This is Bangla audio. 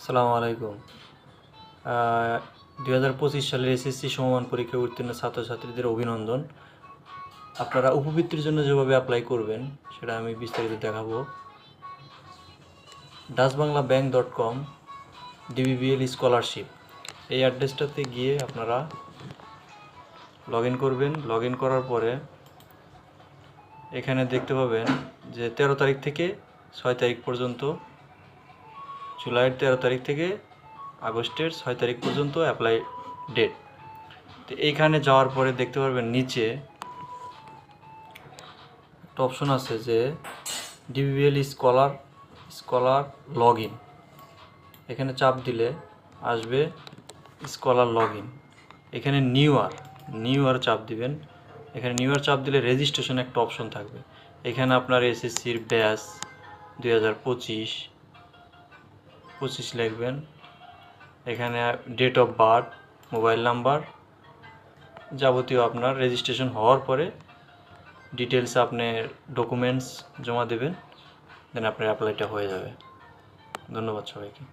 আসসালামু আলাইকুম। 2025 সালের এসএসসি সমমান পরীক্ষায় উত্তীর্ণ ছাত্রছাত্রীদের অভিনন্দন। আপনারা উপবৃত্তির জন্য যেভাবে অ্যাপ্লাই করবেন সেটা আমি বিস্তারিত দেখাবো। dashbanglabank.com DBBL স্কলারশিপ এই অ্যাড্রেসটাতে গিয়ে আপনারা লগ ইন করবেন। লগ ইন করার পরে এখানে দেখতে পাবেন যে 13 তারিখ থেকে 6 তারিখ পর্যন্ত, জুলাইয়ের 13 তারিখ থেকে আগস্টের 6 তারিখ পর্যন্ত অ্যাপ্লাই ডেট। তো এইখানে যাওয়ার পরে দেখতে পারবেন নিচে একটা অপশন আছে যে ডিবিবিএল স্কলার লগ ইন। এখানে চাপ দিলে আসবে স্কলার লগ ইন। এখানে নিউ আর চাপ দিবেন। এখানে নিউ আর চাপ দিলে রেজিস্ট্রেশন একটা অপশন থাকবে। এখানে আপনার এসএসসির ব্যাচ 2025 লিখবেন। এখানে date of birth, mobile number, যাবতীয় আপনার রেজিস্ট্রেশন হওয়ার পরে ডিটেলস আপনার ডকুমেন্টস জমা দেবেন, দেন আপনার অ্যাপ্লাইটা হয়ে যাবে। ধন্যবাদ সবাইকে।